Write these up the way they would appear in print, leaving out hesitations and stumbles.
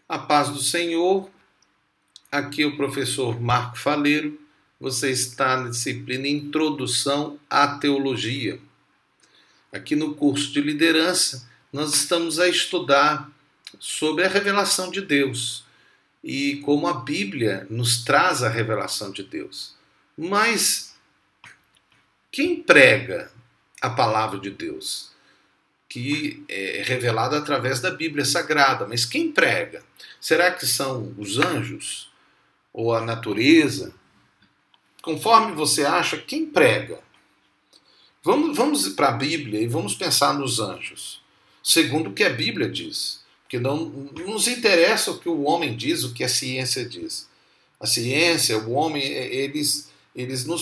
A paz do Senhor, aqui é o professor Marco Faleiro. Você está na disciplina Introdução à Teologia. Aqui no curso de liderança, nós estamos a estudar sobre a revelação de Deus e como a Bíblia nos traz a revelação de Deus. Mas quem prega a palavra de Deus? Que é revelada através da Bíblia Sagrada. Mas quem prega? Será que são os anjos? Ou a natureza? Conforme você acha, quem prega? Vamos para a Bíblia e vamos pensar nos anjos, segundo o que a Bíblia diz. Porque não nos interessa o que o homem diz, o que a ciência diz. A ciência, o homem, eles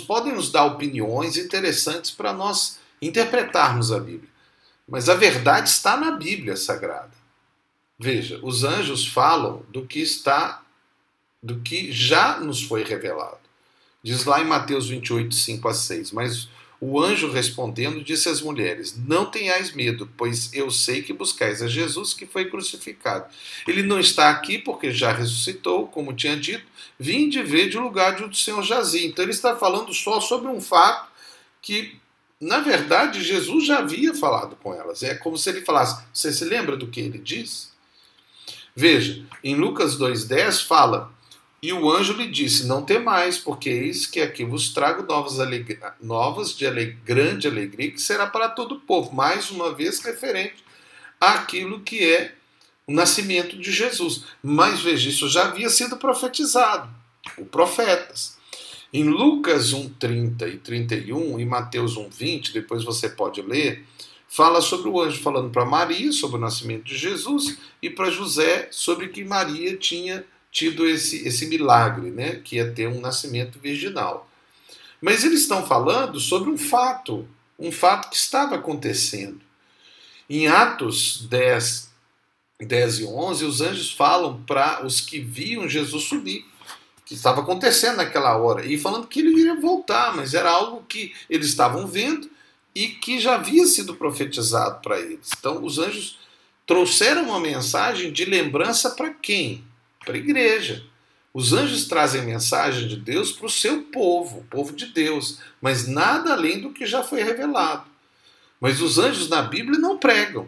podem nos dar opiniões interessantes para nós interpretarmos a Bíblia. Mas a verdade está na Bíblia Sagrada. Veja, os anjos falam do que já nos foi revelado. Diz lá em Mateus 28, 5 a 6, mas o anjo respondendo disse às mulheres: não tenhais medo, pois eu sei que buscais a Jesus que foi crucificado. Ele não está aqui porque já ressuscitou, como tinha dito, vinde ver de lugar de onde o Senhor jazia. Então ele está falando só sobre um fato que, na verdade, Jesus já havia falado com elas. É como se ele falasse: você se lembra do que ele diz? Veja, em Lucas 2,10 fala: e o anjo lhe disse: não temais, porque eis que aqui vos trago novas de grande alegria, que será para todo o povo. Mais uma vez referente àquilo que é o nascimento de Jesus. Mas veja, isso já havia sido profetizado por profetas. Em Lucas 1:30 e 31, em Mateus 1:20, depois você pode ler, fala sobre o anjo falando para Maria sobre o nascimento de Jesus e para José sobre que Maria tinha tido esse milagre, né, que ia ter um nascimento virginal. Mas eles estão falando sobre um fato que estava acontecendo. Em Atos 10 e 11, os anjos falam para os que viam Jesus subir, que estava acontecendo naquela hora, e falando que ele iria voltar, mas era algo que eles estavam vendo e que já havia sido profetizado para eles. Então os anjos trouxeram uma mensagem de lembrança para quem? Para a igreja. Os anjos trazem mensagem de Deus para o seu povo, o povo de Deus, mas nada além do que já foi revelado. Mas os anjos na Bíblia não pregam.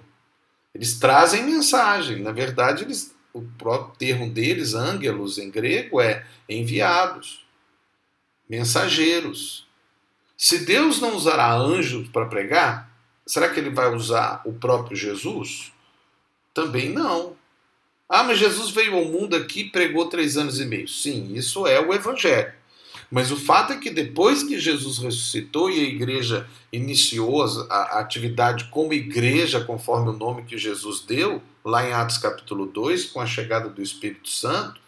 Eles trazem mensagem. Na verdade, o próprio termo deles, ângelos em grego, é enviados, mensageiros. Se Deus não usará anjos para pregar, será que ele vai usar o próprio Jesus? Também não. Ah, mas Jesus veio ao mundo aqui e pregou 3 anos e meio. Sim, isso é o Evangelho. Mas o fato é que depois que Jesus ressuscitou e a igreja iniciou a atividade como igreja, conforme o nome que Jesus deu, lá em Atos capítulo 2, com a chegada do Espírito Santo,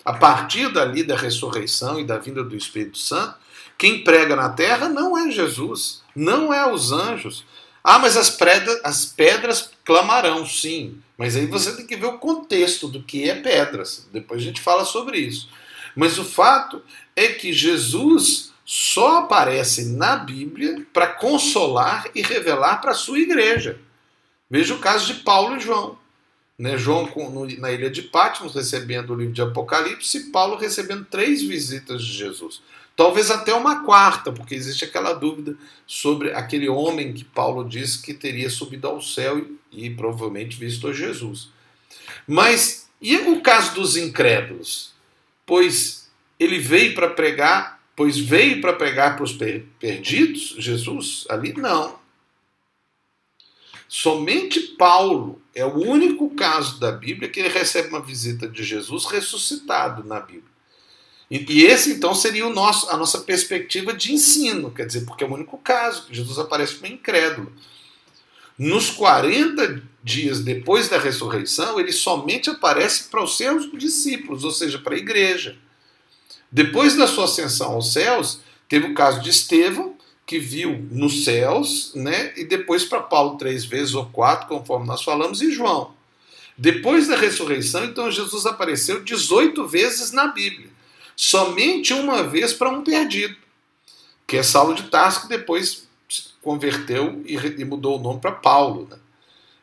a partir dali da ressurreição e da vinda do Espírito Santo, quem prega na terra não é Jesus, não é os anjos. Ah, mas as pedras clamarão, sim. Mas aí você tem que ver o contexto do que é pedras. Depois a gente fala sobre isso. Mas o fato é que Jesus só aparece na Bíblia para consolar e revelar para a sua igreja. Veja o caso de Paulo e João. João na ilha de Patmos recebendo o livro de Apocalipse e Paulo recebendo 3 visitas de Jesus. Talvez até uma 4ª, porque existe aquela dúvida sobre aquele homem que Paulo disse que teria subido ao céu e provavelmente visto a Jesus. Mas e o caso dos incrédulos? Pois veio para pregar para os perdidos, Jesus? Ali não. Somente Paulo é o único caso da Bíblia que ele recebe uma visita de Jesus ressuscitado na Bíblia. E esse, então, seria a nossa perspectiva de ensino, quer dizer, porque é o único caso que Jesus aparece para o incrédulo. Nos 40 dias depois da ressurreição, ele somente aparece para os seus discípulos, ou seja, para a igreja. Depois da sua ascensão aos céus, teve o caso de Estevão, que viu nos céus, né? E depois para Paulo 3 vezes ou 4, conforme nós falamos, e João. Depois da ressurreição, então, Jesus apareceu 18 vezes na Bíblia. Somente uma vez para um perdido, que é Saulo de Tarso, que depois se converteu e mudou o nome para Paulo. Né?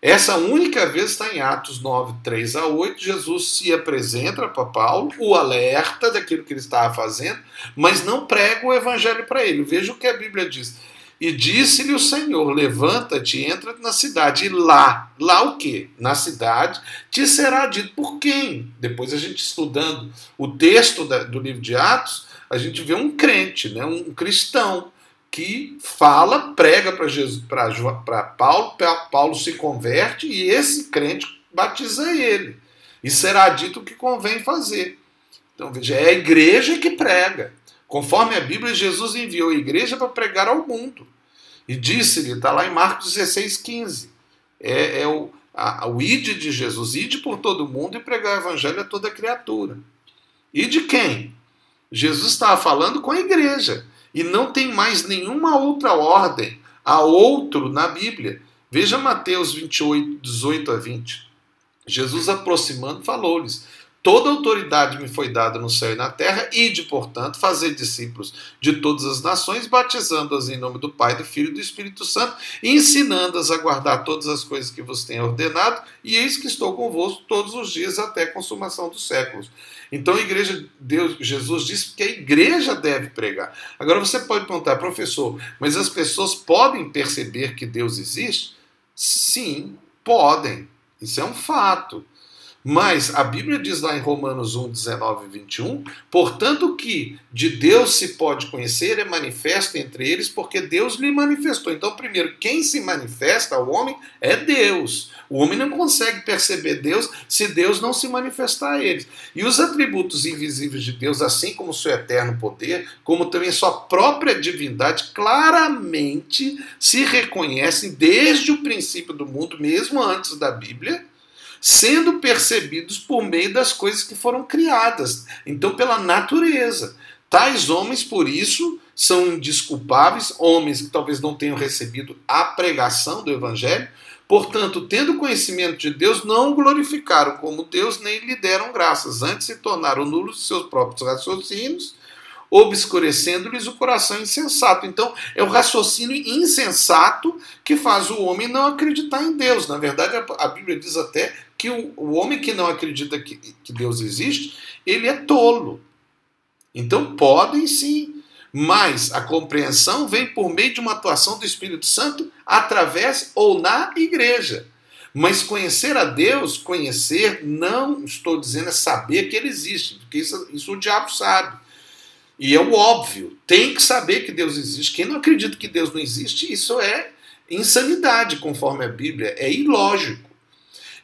Essa única vez está em Atos 9, 3 a 8, Jesus se apresenta para Paulo, o alerta daquilo que ele estava fazendo, mas não prega o evangelho para ele. Veja o que a Bíblia diz. E disse-lhe o Senhor, levanta-te e entra na cidade. E lá o quê? Na cidade te será dito por quem? Depois a gente estudando o texto do livro de Atos, a gente vê um crente, né, um cristão, que fala, prega para Paulo, Paulo se converte e esse crente batiza ele. E será dito o que convém fazer. Então veja, é a igreja que prega. Conforme a Bíblia, Jesus enviou a igreja para pregar ao mundo. E disse-lhe, está lá em Marcos 16, 15. O ide de Jesus, ide por todo mundo e pregar o evangelho a toda criatura. E de quem? Jesus estava falando com a igreja. E não tem mais nenhuma outra ordem a outro na Bíblia. Veja Mateus 28, 18 a 20. Jesus, aproximando, falou-lhes: toda autoridade me foi dada no céu e na terra, ide, portanto, fazer discípulos de todas as nações, batizando-as em nome do Pai, do Filho e do Espírito Santo, e ensinando-as a guardar todas as coisas que vos tenho ordenado, e eis que estou convosco todos os dias até a consumação dos séculos. Então a igreja, Jesus disse que a igreja deve pregar. Agora você pode perguntar, professor, mas as pessoas podem perceber que Deus existe? Sim, podem. Isso é um fato. Mas a Bíblia diz lá em Romanos 1, 19 e 21, portanto que de Deus se pode conhecer é manifesto entre eles, porque Deus lhe manifestou. Então, primeiro, quem se manifesta ao homem é Deus. O homem não consegue perceber Deus se Deus não se manifestar a eles. E os atributos invisíveis de Deus, assim como o seu eterno poder, como também sua própria divindade, claramente se reconhecem desde o princípio do mundo, mesmo antes da Bíblia, sendo percebidos por meio das coisas que foram criadas, então pela natureza. Tais homens, por isso, são indesculpáveis, homens que talvez não tenham recebido a pregação do Evangelho, portanto, tendo conhecimento de Deus, não o glorificaram como Deus, nem lhe deram graças, antes se tornaram nulos de seus próprios raciocínios, obscurecendo-lhes o coração insensato. Então, é o raciocínio insensato que faz o homem não acreditar em Deus. Na verdade, a Bíblia diz até que o homem que não acredita que Deus existe, ele é tolo. Então, podem sim, mas a compreensão vem por meio de uma atuação do Espírito Santo através ou na igreja. Mas conhecer a Deus, conhecer, não estou dizendo é saber que ele existe, porque isso o diabo sabe. E é o óbvio, tem que saber que Deus existe. Quem não acredita que Deus não existe, isso é insanidade, conforme a Bíblia, é ilógico.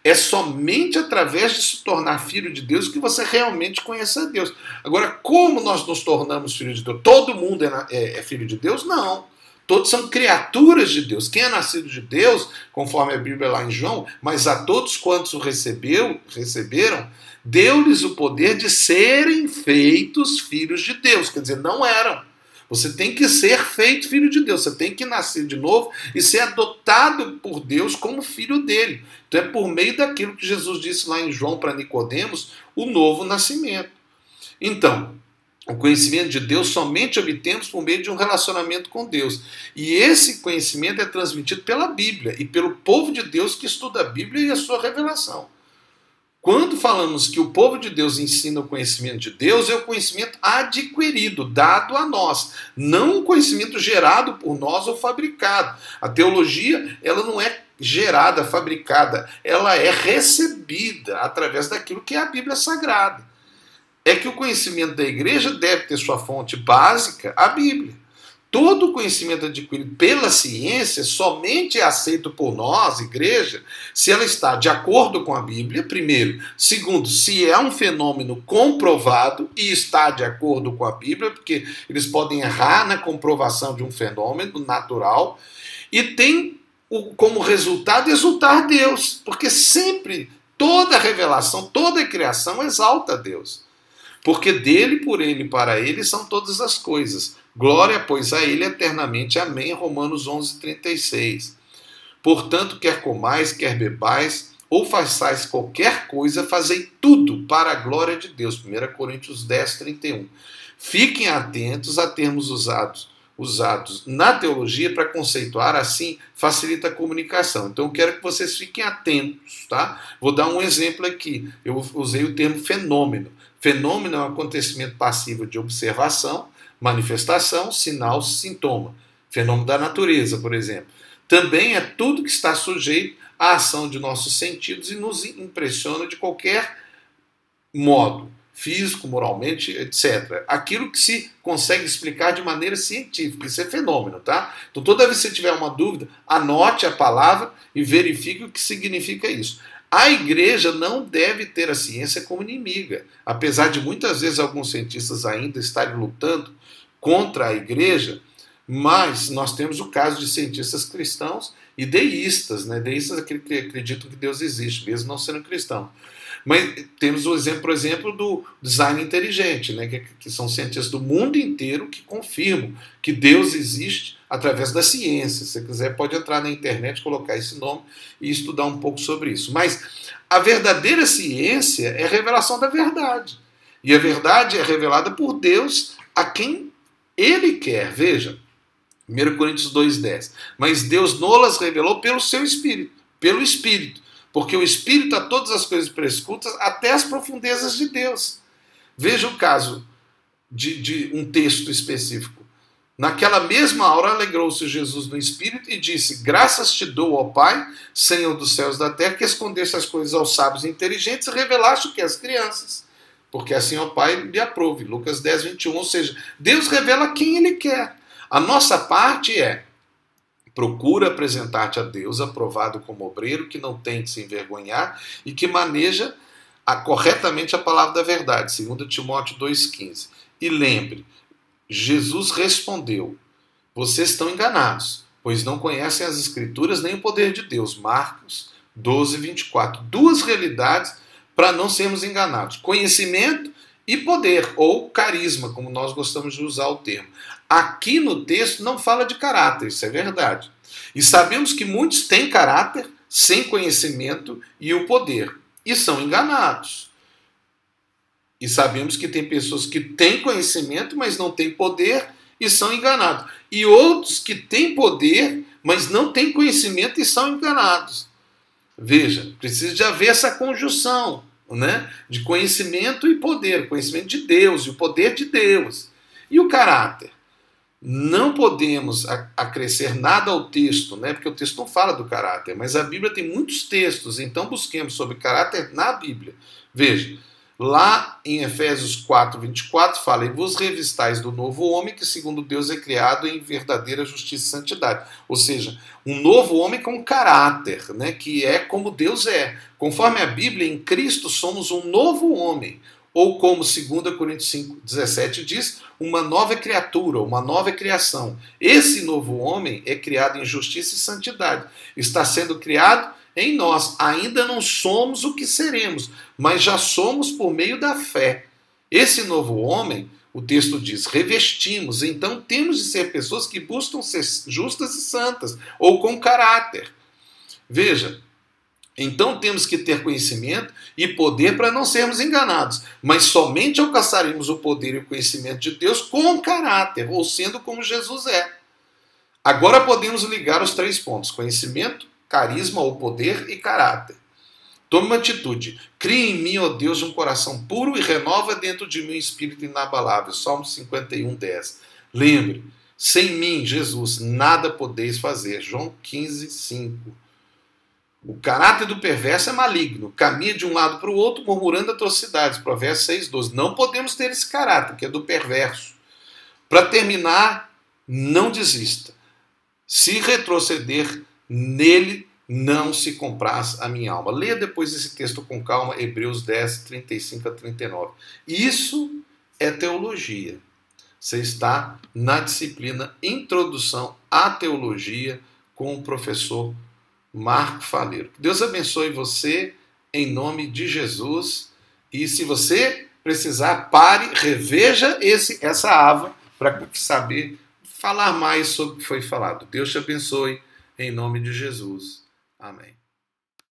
É somente através de se tornar filho de Deus que você realmente conhece a Deus. Agora, como nós nos tornamos filhos de Deus? Todo mundo é filho de Deus? Não. Todos são criaturas de Deus. Quem é nascido de Deus, conforme a Bíblia lá em João, mas a todos quantos o receberam, deu-lhes o poder de serem feitos filhos de Deus. Quer dizer, não eram. Você tem que ser feito filho de Deus. Você tem que nascer de novo e ser adotado por Deus como filho dele. Então é por meio daquilo que Jesus disse lá em João para Nicodemos, o novo nascimento. Então, o conhecimento de Deus somente obtemos por meio de um relacionamento com Deus. E esse conhecimento é transmitido pela Bíblia e pelo povo de Deus que estuda a Bíblia e a sua revelação. Quando falamos que o povo de Deus ensina o conhecimento de Deus, é o conhecimento adquirido, dado a nós, não um conhecimento gerado por nós ou fabricado. A teologia, ela não é gerada, fabricada, ela é recebida através daquilo que é a Bíblia Sagrada. É que o conhecimento da igreja deve ter sua fonte básica, a Bíblia. Todo conhecimento adquirido pela ciência somente é aceito por nós, igreja, se ela está de acordo com a Bíblia, primeiro. Segundo, se é um fenômeno comprovado e está de acordo com a Bíblia, porque eles podem errar na comprovação de um fenômeno natural, e tem como resultado exultar Deus, porque sempre toda revelação, toda criação exalta Deus. Porque dele, por ele e para ele são todas as coisas. Glória, pois, a ele eternamente. Amém. Romanos 11, 36. Portanto, quer comais, quer bebais, ou façais qualquer coisa, fazei tudo para a glória de Deus. 1 Coríntios 10, 31. Fiquem atentos a termos usados usados na teologia para conceituar, assim facilita a comunicação. Então eu quero que vocês fiquem atentos, tá? Vou dar um exemplo aqui. Eu usei o termo fenômeno. Fenômeno é um acontecimento passivo de observação, manifestação, sinal, sintoma. Fenômeno da natureza, por exemplo. Também é tudo que está sujeito à ação de nossos sentidos e nos impressiona de qualquer modo, físico, moralmente, etc. Aquilo que se consegue explicar de maneira científica. Isso é fenômeno, tá? Então toda vez que você tiver uma dúvida, anote a palavra e verifique o que significa isso. A igreja não deve ter a ciência como inimiga. Apesar de muitas vezes alguns cientistas ainda estarem lutando contra a igreja, mas nós temos o caso de cientistas cristãos e deístas, né? Deístas que acreditam que Deus existe, mesmo não sendo cristão. Mas temos o exemplo, por exemplo, do design inteligente, né? que são cientistas do mundo inteiro que confirmam que Deus existe através da ciência. Se você quiser, pode entrar na internet, colocar esse nome e estudar um pouco sobre isso. Mas a verdadeira ciência é a revelação da verdade. E a verdade é revelada por Deus a quem Ele quer. Veja, 1 Coríntios 2,10. Mas Deus nolas revelou pelo seu Espírito, pelo Espírito. Porque o Espírito a todas as coisas prescrutas, até as profundezas de Deus. Veja o caso de um texto específico. Naquela mesma hora alegrou-se Jesus no Espírito e disse: graças te dou, ó Pai, Senhor dos céus e da terra, que escondeste as coisas aos sábios e inteligentes e revelaste o que às crianças. Porque assim, ó Pai, lhe aprove. Lucas 10, 21. Ou seja, Deus revela quem Ele quer. A nossa parte é: procura apresentar-te a Deus aprovado como obreiro, que não tem de se envergonhar e que maneja corretamente a palavra da verdade. 2 Timóteo 2,15. E lembre, Jesus respondeu: vocês estão enganados, pois não conhecem as Escrituras nem o poder de Deus. Marcos 12, 24. Duas realidades para não sermos enganados: conhecimento e poder, ou carisma, como nós gostamos de usar o termo. Aqui no texto não fala de caráter, isso é verdade. E sabemos que muitos têm caráter sem conhecimento e o poder, e são enganados. E sabemos que tem pessoas que têm conhecimento, mas não têm poder e são enganados. E outros que têm poder, mas não têm conhecimento e são enganados. Veja, precisa de haver essa conjunção, né, de conhecimento e poder, conhecimento de Deus e o poder de Deus. E o caráter? Não podemos acrescer nada ao texto, né, porque o texto não fala do caráter, mas a Bíblia tem muitos textos, então busquemos sobre caráter na Bíblia. Veja, lá em Efésios 4, 24, fala: e vos revistais do novo homem, que segundo Deus é criado em verdadeira justiça e santidade. Ou seja, um novo homem com caráter, né, que é como Deus é. Conforme a Bíblia, em Cristo somos um novo homem. Ou como 2 Coríntios 5, 17 diz, uma nova criatura, uma nova criação. Esse novo homem é criado em justiça e santidade. Está sendo criado em nós. Ainda não somos o que seremos, mas já somos por meio da fé. Esse novo homem, o texto diz, revestimos. Então temos de ser pessoas que buscam ser justas e santas, ou com caráter. Veja, então temos que ter conhecimento e poder para não sermos enganados, mas somente alcançaremos o poder e o conhecimento de Deus com caráter, ou sendo como Jesus é. Agora podemos ligar os 3 pontos: conhecimento, carisma ou poder e caráter. Tome uma atitude. Cria em mim, ó Deus, um coração puro e renova dentro de mim um espírito inabalável. Salmo 51, 10. Lembre, sem mim, Jesus, nada podeis fazer. João 15, 5. O caráter do perverso é maligno, caminha de um lado para o outro, murmurando atrocidades. Provérbios 6,12. Não podemos ter esse caráter, que é do perverso. Para terminar, não desista. Se retroceder, nele não se compraz a minha alma. Leia depois esse texto com calma, Hebreus 10, 35 a 39. Isso é teologia. Você está na disciplina Introdução à Teologia com o professor Marco Faleiro. Deus abençoe você em nome de Jesus. E se você precisar, pare, reveja essa aba para saber falar mais sobre o que foi falado. Deus te abençoe em nome de Jesus. Amém.